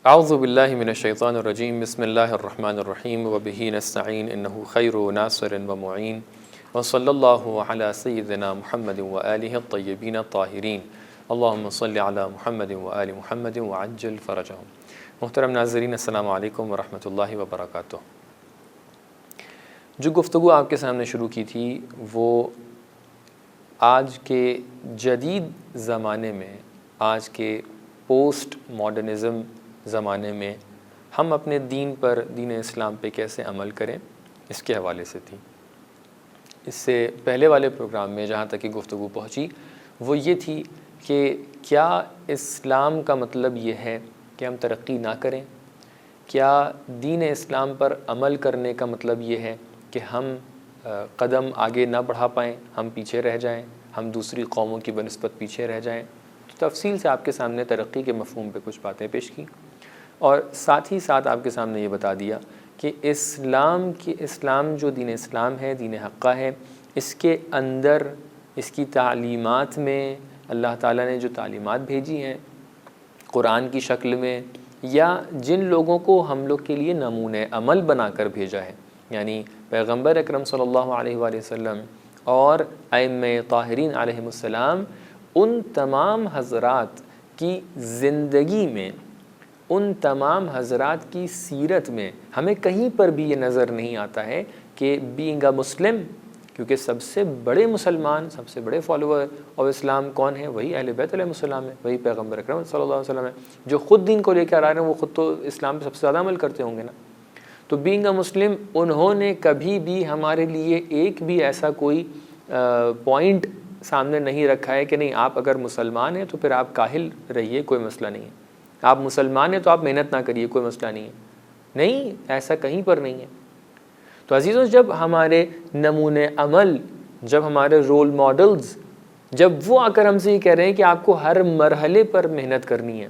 اعوذ باللہ من الشیطان الرجیم بسم اللہ الرحمن الرحیم وبہ نستعین انہ خیر ناصر ومعین وصلی اللہ علی سیدنا محمد وآلہ الطیبین الطاہرین اللہم صلی علی محمد وآل محمد وعجل فرجہم۔ محترم ناظرین، السلام علیکم ورحمۃ اللہ وبرکاتہ۔ جو گفتگو آپ کے سامنے شروع کی تھی وہ آج کے جدید زمانے میں، آج کے پوسٹ ماڈرنزم زمانے میں ہم اپنے دین پر، دین اسلام پہ کیسے عمل کریں، اس کے حوالے سے تھی۔ اس سے پہلے والے پروگرام میں جہاں تک کہ گفتگو پہنچی وہ یہ تھی کہ کیا اسلام کا مطلب یہ ہے کہ ہم ترقی نہ کریں؟ کیا دین اسلام پر عمل کرنے کا مطلب یہ ہے کہ ہم قدم آگے نہ بڑھا پائیں، ہم پیچھے رہ جائیں، ہم دوسری قوموں کی بنسبت پیچھے رہ جائیں؟ تو تفصیل سے آپ کے سامنے ترقی کے مفہوم پہ کچھ باتیں پیش کی، اور ساتھ ہی ساتھ آپ کے سامنے یہ بتا دیا کہ اسلام جو دین اسلام ہے، دین حقہ ہے، اس کے اندر، اس کی تعلیمات میں اللہ تعالیٰ نے جو تعلیمات بھیجی ہیں قرآن کی شکل میں، یا جن لوگوں کو ہم لوگ کے لیے نمونہ عمل بنا کر بھیجا ہے، یعنی پیغمبر اکرم صلی اللہ علیہ وآلہ وسلم اور ائمہ طاہرین علیہم السلام، ان تمام حضرات کی زندگی میں، ان تمام حضرات کی سیرت میں ہمیں کہیں پر بھی یہ نظر نہیں آتا ہے کہ بینگ اے مسلم، کیونکہ سب سے بڑے مسلمان، سب سے بڑے فالوور آف اسلام کون ہیں؟ وہی اہل بیت علیہ السلام ہے، وہی پیغمبر اکرم صلی اللہ علیہ وسلم ہے، جو خود دین کو لے کر آ رہے ہیں، وہ خود تو اسلام پہ سب سے زیادہ عمل کرتے ہوں گے نا۔ تو بینگ اے مسلم، انہوں نے کبھی بھی ہمارے لیے ایک بھی ایسا کوئی پوائنٹ سامنے نہیں رکھا ہے کہ نہیں، آپ اگر مسلمان ہیں تو پھر آپ کاہل رہیے، کوئی مسئلہ نہیں ہے، آپ مسلمان ہیں تو آپ محنت نہ کریے، کوئی مسئلہ نہیں ہے۔ نہیں، ایسا کہیں پر نہیں ہے۔ تو عزیزوں، جب ہمارے نمونے عمل، جب ہمارے رول ماڈلز، جب وہ آ کر ہم سے یہ کہہ رہے ہیں کہ آپ کو ہر مرحلے پر محنت کرنی ہے،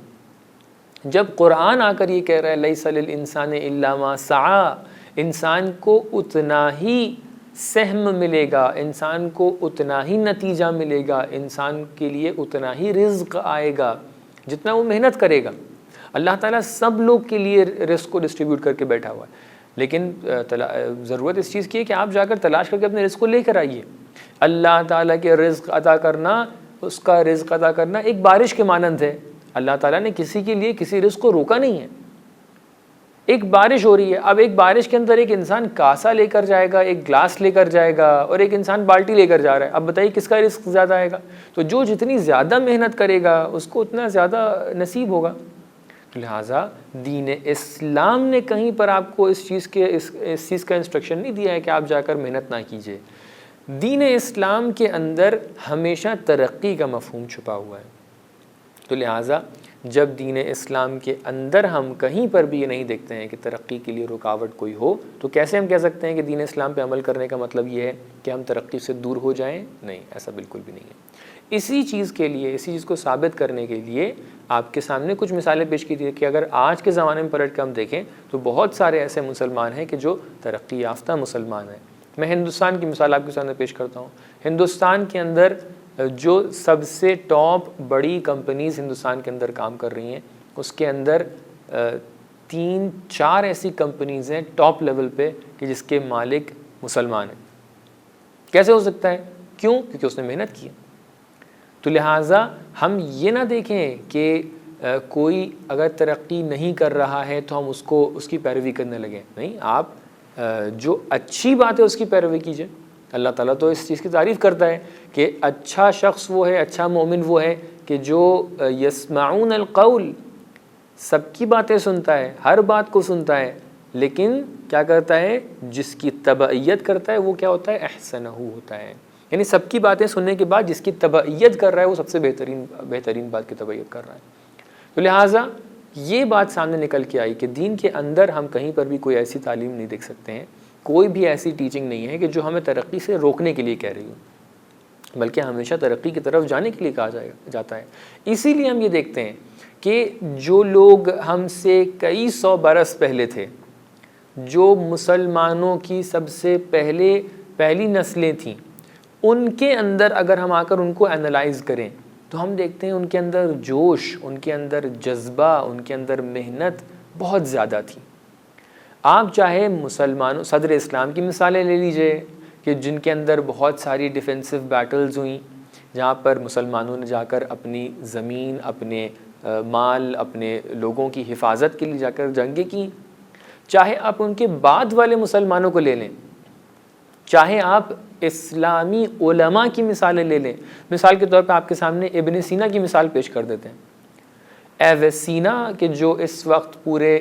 جب قرآن آ کر یہ کہہ رہا ہے لیس للانسان الا ما سعی، انسان کو اتنا ہی سہم ملے گا، انسان کو اتنا ہی نتیجہ ملے گا، انسان کے لیے اتنا ہی رزق آئے گا جتنا وہ محنت کرے گا۔ اللہ تعالیٰ سب لوگ کے لیے رزق کو ڈسٹریبیوٹ کر کے بیٹھا ہوا ہے، لیکن ضرورت اس چیز کی ہے کہ آپ جا کر تلاش کر کے اپنے رزق کو لے کر آئیے۔ اللہ تعالیٰ کے رزق عطا کرنا، اس کا رزق عطا کرنا ایک بارش کے مانند ہے۔ اللہ تعالیٰ نے کسی کے لیے کسی رزق کو روکا نہیں ہے۔ ایک بارش ہو رہی ہے، اب ایک بارش کے اندر ایک انسان کاسا لے کر جائے گا، ایک گلاس لے کر جائے گا، اور ایک انسان بالٹی لے کر جا رہا ہے، اب بتائیے کس کا رزق زیادہ آئے گا؟ تو جو جتنی زیادہ محنت کرے گا اس کو اتنا زیادہ نصیب ہوگا۔ لہٰذا دین اسلام نے کہیں پر آپ کو اس چیز کا انسٹرکشن نہیں دیا ہے کہ آپ جا کر محنت نہ کیجیے۔ دین اسلام کے اندر ہمیشہ ترقی کا مفہوم چھپا ہوا ہے۔ تو لہٰذا جب دین اسلام کے اندر ہم کہیں پر بھی یہ نہیں دیکھتے ہیں کہ ترقی کے لیے رکاوٹ کوئی ہو، تو کیسے ہم کہہ سکتے ہیں کہ دین اسلام پہ عمل کرنے کا مطلب یہ ہے کہ ہم ترقی سے دور ہو جائیں؟ نہیں، ایسا بالکل بھی نہیں ہے۔ اسی چیز کو ثابت کرنے کے لیے آپ کے سامنے کچھ مثالیں پیش کی تھی کہ اگر آج کے زمانے میں پلٹ کے ہم دیکھیں تو بہت سارے ایسے مسلمان ہیں کہ جو ترقی یافتہ مسلمان ہیں۔ میں ہندوستان کی مثال آپ کے سامنے پیش کرتا ہوں۔ ہندوستان کے اندر جو سب سے ٹاپ بڑی کمپنیز ہندوستان کے اندر کام کر رہی ہیں، اس کے اندر 3-4 ایسی کمپنیز ہیں ٹاپ لیول پہ کہ جس کے مالک مسلمان ہیں۔ کیسے ہو سکتا ہے؟ کیوں؟ کیونکہ اس نے محنت کی ہے۔ تو لہٰذا ہم یہ نہ دیکھیں کہ کوئی اگر ترقی نہیں کر رہا ہے تو ہم اس کی پیروی کرنے لگیں۔ نہیں، آپ جو اچھی بات ہے اس کی پیروی کیجئے۔ اللہ تعالیٰ تو اس چیز کی تعریف کرتا ہے کہ اچھا شخص وہ ہے، اچھا مومن وہ ہے کہ جو یسمعون القول، سب کی باتیں سنتا ہے، ہر بات کو سنتا ہے، لیکن کیا کرتا ہے؟ جس کی تبعیت کرتا ہے وہ کیا ہوتا ہے؟ احسنہ ہوتا ہے۔ یعنی سب کی باتیں سننے کے بعد جس کی تبعیت کر رہا ہے وہ سب سے بہترین بات کی تبعیت کر رہا ہے۔ تو لہٰذا یہ بات سامنے نکل کے آئی کہ دین کے اندر ہم کہیں پر بھی کوئی ایسی تعلیم نہیں دیکھ سکتے ہیں، کوئی بھی ایسی ٹیچنگ نہیں ہے کہ جو ہمیں ترقی سے روکنے کے لیے کہہ رہی ہو، بلکہ ہمیشہ ترقی کی طرف جانے کے لیے کہا جاتا ہے۔ اسی لیے ہم یہ دیکھتے ہیں کہ جو لوگ ہم سے کئی 100 برس پہلے تھے، جو مسلمانوں کی سب سے پہلی نسلیں تھیں، ان کے اندر اگر ہم آ کر ان کو اینالائز کریں تو ہم دیکھتے ہیں ان کے اندر جوش، ان کے اندر جذبہ، ان کے اندر محنت بہت زیادہ تھی۔ آپ چاہے مسلمانوں صدر اسلام کی مثالیں لے لیجئے کہ جن کے اندر بہت ساری ڈیفینسو بیٹلز ہوئیں، جہاں پر مسلمانوں نے جا کر اپنی زمین، اپنے مال، اپنے لوگوں کی حفاظت کے لیے جا کر جنگیں کی۔ چاہے آپ ان کے بعد والے مسلمانوں کو لے لیں، چاہے آپ اسلامی علماء کی مثالیں لے لیں۔ مثال کے طور پہ آپ کے سامنے ابن سینا کی مثال پیش کر دیتے ہیں۔ ایویسینا کہ جو اس وقت پورے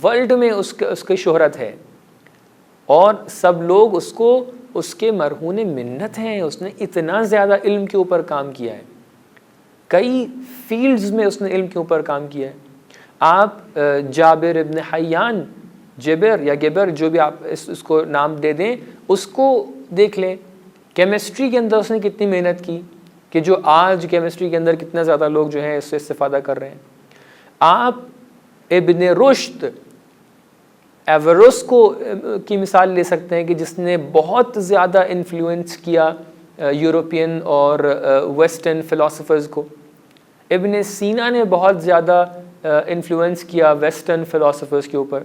ورلڈ میں اس کی شہرت ہے، اور سب لوگ اس کے مرہون منت ہیں۔ اس نے اتنا زیادہ علم کے اوپر کام کیا ہے، کئی فیلڈز میں اس نے علم کے اوپر کام کیا ہے۔ آپ جابر ابن حیان، جبر یا گبر، جو بھی آپ اس کو نام دے دیں، اس کو دیکھ لیں۔ کیمسٹری کے اندر اس نے کتنی محنت کی کہ جو آج کیمسٹری کے اندر کتنے زیادہ لوگ جو ہیں اس سے استفادہ کر رہے ہیں۔ آپ ابن رشد، ایوروس کی مثال لے سکتے ہیں کہ جس نے بہت زیادہ انفلوئنس کیا یورپین اور ویسٹرن فلاسفرز کو۔ ابن سینا نے بہت زیادہ انفلوئنس کیا ویسٹرن فلاسفرز کے اوپر۔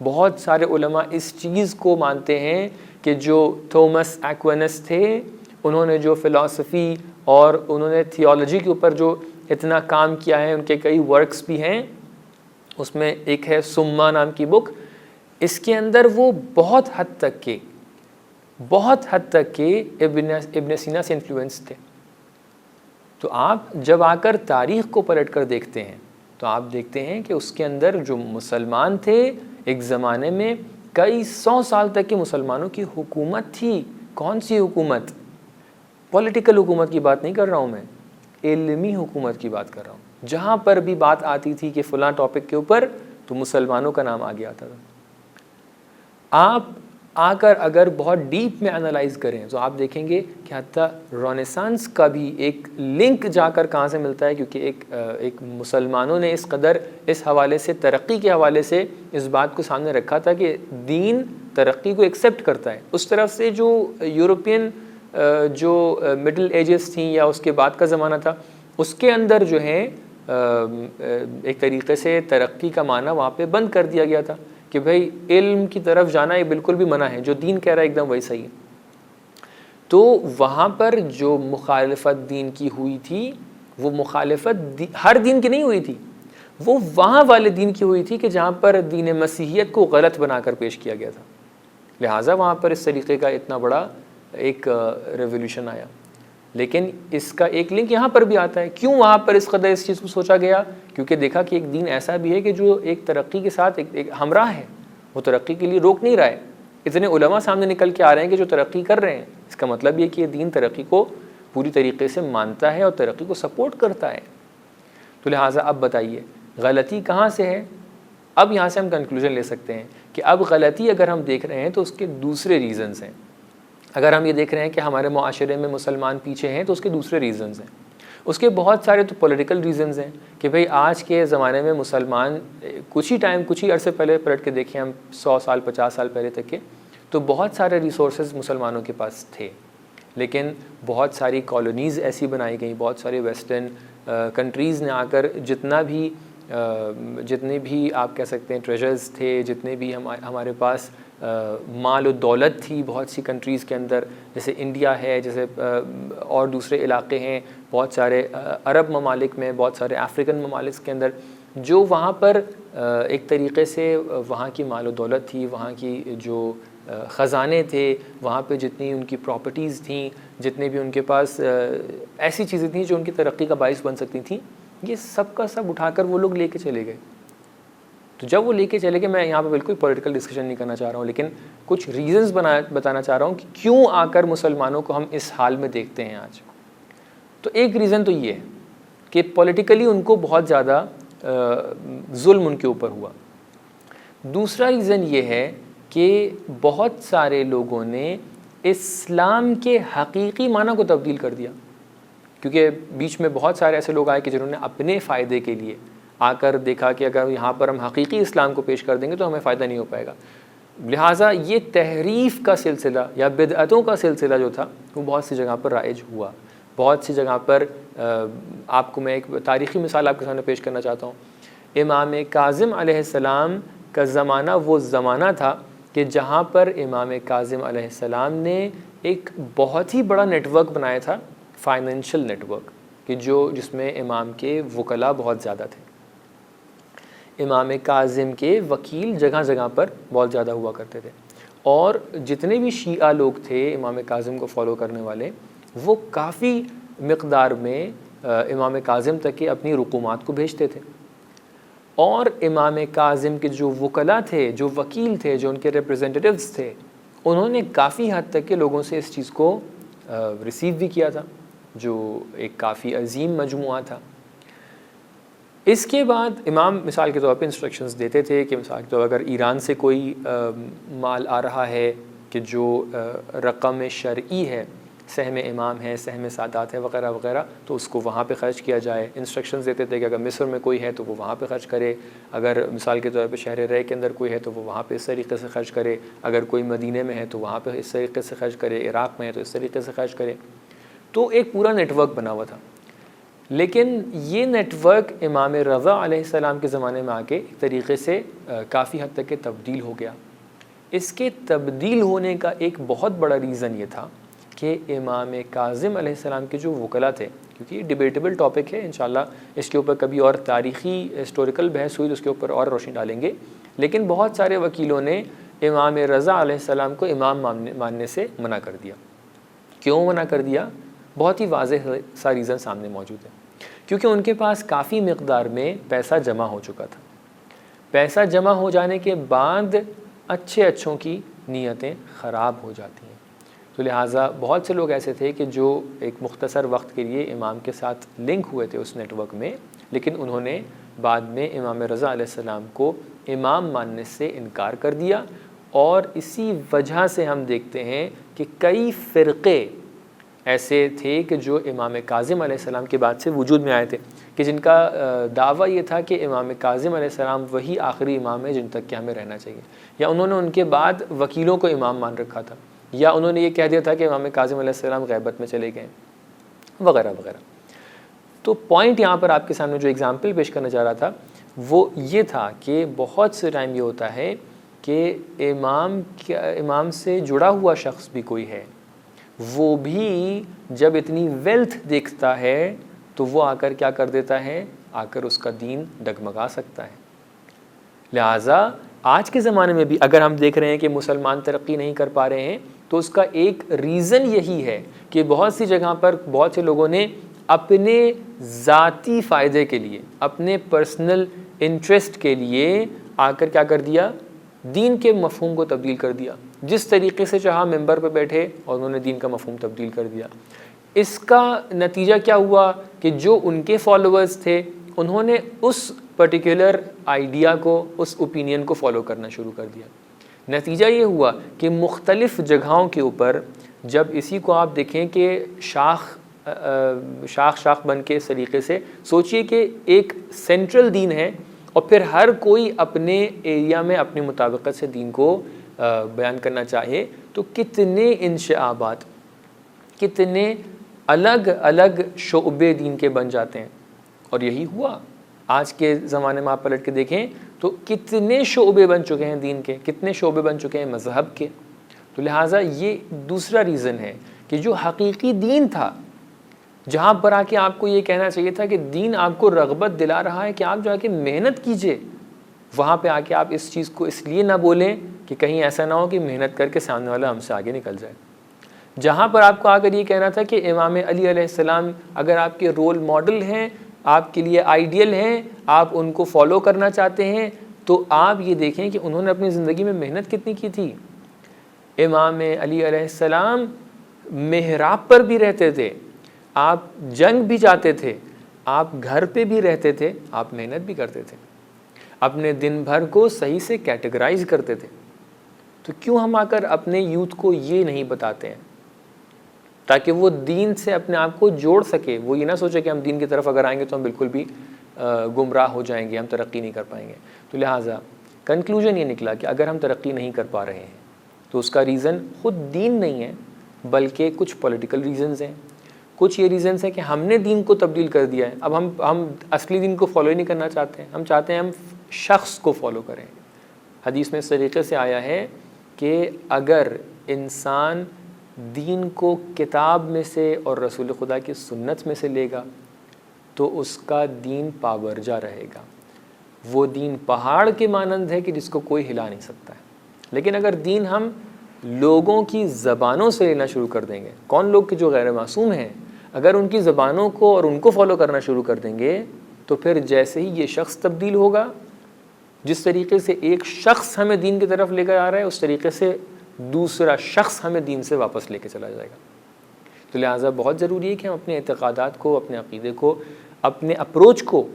بہت سارے علماء اس چیز کو مانتے ہیں کہ جو تھومس ایکوینس تھے، انہوں نے جو فلاسفی اور انہوں نے تھیولوجی کے اوپر جو اتنا کام کیا ہے، ان کے کئی ورکس بھی ہیں۔ اس میں ایک ہے سما نام کی بک۔ اس کے اندر وہ بہت حد تک کہ ابن سینا سے انفلوئنس تھے۔ تو آپ جب آ کر تاریخ کو پلٹ کر دیکھتے ہیں تو آپ دیکھتے ہیں کہ اس کے اندر جو مسلمان تھے، ایک زمانے میں کئی 100 سال تک کی مسلمانوں کی حکومت تھی۔ کون سی حکومت؟ پولیٹیکل حکومت کی بات نہیں کر رہا ہوں میں، علمی حکومت کی بات کر رہا ہوں۔ جہاں پر بھی بات آتی تھی کہ فلاں ٹاپک کے اوپر، تو مسلمانوں کا نام آگے آتا تھا۔ آپ آ کر اگر بہت ڈیپ میں انالائز کریں تو آپ دیکھیں گے کہ حتیٰ رونیسانس کا بھی ایک لنک جا کر کہاں سے ملتا ہے، کیونکہ ایک مسلمانوں نے اس قدر اس حوالے سے، ترقی کے حوالے سے اس بات کو سامنے رکھا تھا کہ دین ترقی کو ایکسیپٹ کرتا ہے۔ اس طرف سے جو یورپین جو مڈل ایجز تھیں یا اس کے بعد کا زمانہ تھا، اس کے اندر جو ہے ایک طریقے سے ترقی کا معنی وہاں پہ بند کر دیا گیا تھا کہ بھائی علم کی طرف جانا یہ بالکل بھی منع ہے، جو دین کہہ رہا ہے ایک دم وہی صحیح ہے۔ تو وہاں پر جو مخالفت دین کی ہوئی تھی، وہ مخالفت ہر دین کی نہیں ہوئی تھی، وہ وہاں والے دین کی ہوئی تھی کہ جہاں پر دین مسیحیت کو غلط بنا کر پیش کیا گیا تھا۔ لہٰذا وہاں پر اس طریقے کا اتنا بڑا ایک ریولیوشن آیا۔ لیکن اس کا ایک لنک یہاں پر بھی آتا ہے۔ کیوں وہاں پر اس قدر اس چیز کو سوچا گیا؟ کیونکہ دیکھا کہ ایک دین ایسا بھی ہے کہ جو ایک ترقی کے ساتھ ایک ہمراہ ہے، وہ ترقی کے لیے روک نہیں رہا ہے۔ اتنے علماء سامنے نکل کے آ رہے ہیں کہ جو ترقی کر رہے ہیں، اس کا مطلب یہ کہ یہ دین ترقی کو پوری طریقے سے مانتا ہے اور ترقی کو سپورٹ کرتا ہے۔ تو لہٰذا اب بتائیے غلطی کہاں سے ہے؟ اب یہاں سے ہم کنکلوژن لے سکتے ہیں کہ اب غلطی اگر ہم دیکھ رہے ہیں تو اس کے دوسرے ریزنز ہیں۔ اگر ہم یہ دیکھ رہے ہیں کہ ہمارے معاشرے میں مسلمان پیچھے ہیں تو اس کے دوسرے ریزنز ہیں۔ اس کے بہت سارے تو پولیٹیکل ریزنز ہیں کہ بھئی آج کے زمانے میں مسلمان کچھ ہی عرصے پہلے پلٹ کے دیکھیں ہم 100 سال 50 سال پہلے تک کے، تو بہت سارے ریسورسز مسلمانوں کے پاس تھے، لیکن بہت ساری کالونیز ایسی بنائی گئیں، بہت سارے ویسٹرن کنٹریز نے آ کر جتنے بھی آپ کہہ سکتے ہیں ٹریجرز تھے، جتنے بھی ہمارے پاس مال و دولت تھی بہت سی کنٹریز کے اندر، جیسے انڈیا ہے، جیسے اور دوسرے علاقے ہیں، بہت سارے عرب ممالک میں، بہت سارے افریقن ممالک کے اندر، جو وہاں پر ایک طریقے سے وہاں کی مال و دولت تھی، وہاں کی جو خزانے تھے، وہاں پہ جتنی ان کی پراپرٹیز تھیں، جتنے بھی ان کے پاس ایسی چیزیں تھیں جو ان کی ترقی کا باعث بن سکتی تھیں، یہ سب کا سب اٹھا کر وہ لوگ لے کے چلے گئے۔ تو جب وہ لے کے چلے گئے، میں یہاں پہ بالکل پولیٹیکل ڈسکشن نہیں کرنا چاہ رہا ہوں، لیکن کچھ ریزنز بتانا چاہ رہا ہوں کہ کیوں آ کر مسلمانوں کو ہم اس حال میں دیکھتے ہیں آج۔ تو ایک ریزن تو یہ ہے کہ پولیٹیکلی ان کو بہت زیادہ ظلم ان کے اوپر ہوا۔ دوسرا ریزن یہ ہے کہ بہت سارے لوگوں نے اسلام کے حقیقی معنی کو تبدیل کر دیا، کیونکہ بیچ میں بہت سارے ایسے لوگ آئے کہ جنہوں نے اپنے فائدے کے لیے آ کر دیکھا کہ اگر یہاں پر ہم حقیقی اسلام کو پیش کر دیں گے تو ہمیں فائدہ نہیں ہو پائے گا۔ لہٰذا یہ تحریف کا سلسلہ یا بدعتوں کا سلسلہ جو تھا وہ بہت سی جگہ پر رائج ہوا، بہت سی جگہ پر آپ کو میں ایک تاریخی مثال آپ کے سامنے پیش کرنا چاہتا ہوں۔ امام کاظم علیہ السلام کا زمانہ وہ زمانہ تھا کہ جہاں پر امام کاظم علیہ السلام نے ایک بہت ہی بڑا نیٹ ورک بنایا تھا، فائنینشیل نیٹ ورک، کہ جس میں امام کے وکلاء بہت زیادہ تھے۔ امام کاظم کے وکیل جگہ جگہ پر بہت زیادہ ہوا کرتے تھے، اور جتنے بھی شیعہ لوگ تھے امام کاظم کو فالو کرنے والے، وہ کافی مقدار میں امام کاظم تک کے اپنی رقومات کو بھیجتے تھے، اور امام کاظم کے جو وکلاء تھے، جو وکیل تھے، جو ان کے ریپریزنٹیٹیوز تھے، انہوں نے کافی حد تک کے لوگوں سے اس چیز کو ریسیو بھی کیا تھا، جو ایک کافی عظیم مجموعہ تھا۔ اس کے بعد امام مثال کے طور پہ انسٹرکشنز دیتے تھے کہ مثال کے طور پر اگر ایران سے کوئی مال آ رہا ہے کہ جو رقم شرعی ہے، سہم امام ہے، سہم سادات ہے وغیرہ وغیرہ، تو اس کو وہاں پہ خرچ کیا جائے۔ انسٹرکشنز دیتے تھے کہ اگر مصر میں کوئی ہے تو وہ وہاں پہ خرچ کرے، اگر مثال کے طور پہ شہر رے کے اندر کوئی ہے تو وہ وہاں پہ اس طریقے سے خرچ کرے، اگر کوئی مدینے میں ہے تو وہاں پہ اس طریقے سے خرچ کرے، عراق میں ہے تو اس طریقے سے خرچ کرے۔ تو ایک پورا نیٹ ورک بنا ہوا تھا، لیکن یہ نیٹ ورک امام رضا علیہ السلام کے زمانے میں آ کے ایک طریقے سے کافی حد تک کہ تبدیل ہو گیا۔ اس کے تبدیل ہونے کا ایک بہت بڑا ریزن یہ تھا کہ امام کاظم علیہ السلام کے جو وکلاء تھے، کیونکہ یہ ڈیبیٹیبل ٹاپک ہے، انشاءاللہ اس کے اوپر کبھی اور تاریخی ہسٹوریکل بحث ہوئی تو اس کے اوپر اور روشنی ڈالیں گے، لیکن بہت سارے وکیلوں نے امام رضا علیہ السلام کو امام ماننے سے منع کر دیا۔ کیوں منع کر دیا؟ بہت ہی واضح سا ریزن سامنے موجود ہے، کیونکہ ان کے پاس کافی مقدار میں پیسہ جمع ہو چکا تھا۔ پیسہ جمع ہو جانے کے بعد اچھوں کی نیتیں خراب ہو جاتی ہیں، تو لہٰذا بہت سے لوگ ایسے تھے کہ جو ایک مختصر وقت کے لیے امام کے ساتھ لنک ہوئے تھے اس نیٹ ورک میں، لیکن انہوں نے بعد میں امام رضا علیہ السلام کو امام ماننے سے انکار کر دیا، اور اسی وجہ سے ہم دیکھتے ہیں کہ کئی فرقے ایسے تھے کہ جو امام کاظم علیہ السلام کے بعد سے وجود میں آئے تھے، کہ جن کا دعویٰ یہ تھا کہ امام کاظم علیہ السلام وہی آخری امام ہے جن تک کہ ہمیں رہنا چاہیے، یا انہوں نے ان کے بعد وکیلوں کو امام مان رکھا تھا، یا انہوں نے یہ کہہ دیا تھا کہ امام کاظم علیہ السلام غیبت میں چلے گئے وغیرہ وغیرہ۔ تو پوائنٹ یہاں پر آپ کے سامنے جو اگزامپل پیش کرنا چاہ رہا تھا وہ یہ تھا کہ بہت سے ٹائم یہ ہوتا ہے کہ امام سے جڑا ہوا شخص بھی کوئی ہے، وہ بھی جب اتنی ویلتھ دیکھتا ہے تو وہ آ کر کیا کر دیتا ہے، آ کر اس کا دین ڈگمگا سکتا ہے۔ لہٰذا آج کے زمانے میں بھی اگر ہم دیکھ رہے ہیں کہ مسلمان ترقی نہیں کر پا رہے ہیں، تو اس کا ایک ریزن یہی ہے کہ بہت سی جگہ پر بہت سے لوگوں نے اپنے ذاتی فائدے کے لیے، اپنے پرسنل انٹرسٹ کے لیے آ کر کیا کر دیا، دین کے مفہوم کو تبدیل کر دیا، جس طریقے سے چاہا ممبر پہ بیٹھے اور انہوں نے دین کا مفہوم تبدیل کر دیا۔ اس کا نتیجہ کیا ہوا کہ جو ان کے فالوورز تھے انہوں نے اس پرٹیکولر آئیڈیا کو، اس اوپینین کو فالو کرنا شروع کر دیا۔ نتیجہ یہ ہوا کہ مختلف جگہوں کے اوپر جب اسی کو آپ دیکھیں کہ شاخ بن کے اس طریقے سے سوچئے کہ ایک سینٹرل دین ہے، اور پھر ہر کوئی اپنے ایریا میں اپنی مطابقت سے دین کو بیان کرنا چاہے، تو کتنے انشعابات، کتنے الگ الگ شعبے دین کے بن جاتے ہیں۔ اور یہی ہوا آج کے زمانے میں، آپ پلٹ کے دیکھیں تو کتنے شعبے بن چکے ہیں دین کے، کتنے شعبے بن چکے ہیں مذہب کے۔ تو لہٰذا یہ دوسرا ریزن ہے کہ جو حقیقی دین تھا، جہاں پر آ کے آپ کو یہ کہنا چاہیے تھا کہ دین آپ کو رغبت دلا رہا ہے کہ آپ جو آ کے محنت کیجئے، وہاں پہ آ کے آپ اس چیز کو اس لیے نہ بولیں کہ کہیں ایسا نہ ہو کہ محنت کر کے سامنے والا ہم سے آگے نکل جائے۔ جہاں پر آپ کو آ کر یہ کہنا تھا کہ امام علی علیہ السلام اگر آپ کے رول ماڈل ہیں، آپ کے لیے آئیڈیل ہیں، آپ ان کو فالو کرنا چاہتے ہیں، تو آپ یہ دیکھیں کہ انہوں نے اپنی زندگی میں محنت کتنی کی تھی۔ امام علی علیہ السلام محراب پر بھی رہتے تھے، آپ جنگ بھی جاتے تھے، آپ گھر پہ بھی رہتے تھے، آپ محنت بھی کرتے تھے، اپنے دن بھر کو صحیح سے کیٹیگرائز کرتے تھے۔ تو کیوں ہم آ کر اپنے یوتھ کو یہ نہیں بتاتے ہیں تاکہ وہ دین سے اپنے آپ کو جوڑ سکے، وہ یہ نہ سوچے کہ ہم دین کی طرف اگر آئیں گے تو ہم بالکل بھی گمراہ ہو جائیں گے، ہم ترقی نہیں کر پائیں گے۔ تو لہٰذا کنکلوژن یہ نکلا کہ اگر ہم ترقی نہیں کر پا رہے ہیں تو اس کا ریزن خود دین نہیں ہے، بلکہ کچھ پولیٹیکل ریزنز ہیں، کچھ یہ ریزنس ہیں کہ ہم نے دین کو تبدیل کر دیا ہے، اب ہم اصلی دین کو فالو ہی نہیں کرنا چاہتے ہیں، ہم چاہتے ہیں ہم شخص کو فالو کریں۔ حدیث میں اس طریقے سے آیا ہے کہ اگر انسان دین کو کتاب میں سے اور رسول خدا کی سنت میں سے لے گا تو اس کا دین پابرجا رہے گا، وہ دین پہاڑ کے مانند ہے کہ جس کو کوئی ہلا نہیں سکتا ہے۔ لیکن اگر دین ہم لوگوں کی زبانوں سے لینا شروع کر دیں گے، کون لوگ کہ جو غیر معصوم ہیں، اگر ان کی زبانوں کو اور ان کو فالو کرنا شروع کر دیں گے تو پھر جیسے ہی یہ شخص تبدیل ہوگا، جس طریقے سے ایک شخص ہمیں دین کی طرف لے کر آ رہا ہے، اس طریقے سے دوسرا شخص ہمیں دین سے واپس لے کے چلا جائے گا۔ تو لہٰذا بہت ضروری ہے کہ ہم اپنے اعتقادات کو، اپنے عقیدے کو، اپنے اپروچ کو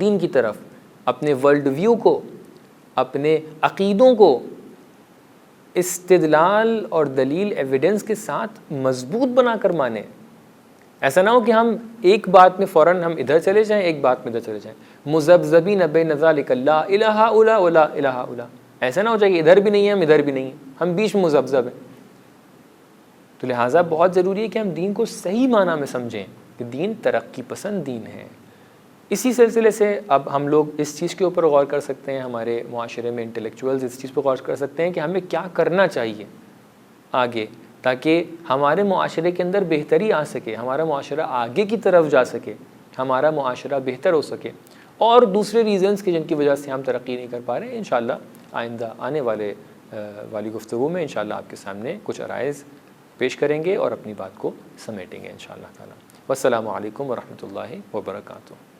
دین کی طرف، اپنے ورلڈ ویو کو، اپنے عقیدوں کو استدلال اور دلیل ایویڈنس کے ساتھ مضبوط بنا کر مانیں۔ ایسا نہ ہو کہ ہم ایک بات میں فوراً ہم ادھر چلے جائیں، ایک بات میں ادھر چلے جائیں، مذبذبین بین ذالک لا الہ الا ولا الہ الا، ایسا نہ ہو جائے کہ ادھر بھی نہیں ہے ہم ادھر بھی نہیں ہیں، ہم بیچ میں مذبذب ہیں۔ تو لہٰذا بہت ضروری ہے کہ ہم دین کو صحیح معنی میں سمجھیں کہ دین ترقی پسند دین ہے۔ اسی سلسلے سے اب ہم لوگ اس چیز کے اوپر غور کر سکتے ہیں، ہمارے معاشرے میں انٹلیکچوئلز اس چیز پہ غور کر سکتے ہیں کہ ہمیں کیا کرنا چاہیے آگے، تاکہ ہمارے معاشرے کے اندر بہتری آ سکے، ہمارا معاشرہ آگے کی طرف جا سکے، ہمارا معاشرہ بہتر ہو سکے، اور دوسرے ریزنز کے جن کی وجہ سے ہم ترقی نہیں کر پا رہے ہیں۔ انشاءاللہ آئندہ آنے والی گفتگو میں انشاءاللہ آپ کے سامنے کچھ عرائض پیش کریں گے اور اپنی بات کو سمیٹیں گے انشاءاللہ تعالی۔ والسلام علیکم ورحمۃ اللہ وبرکاتہ۔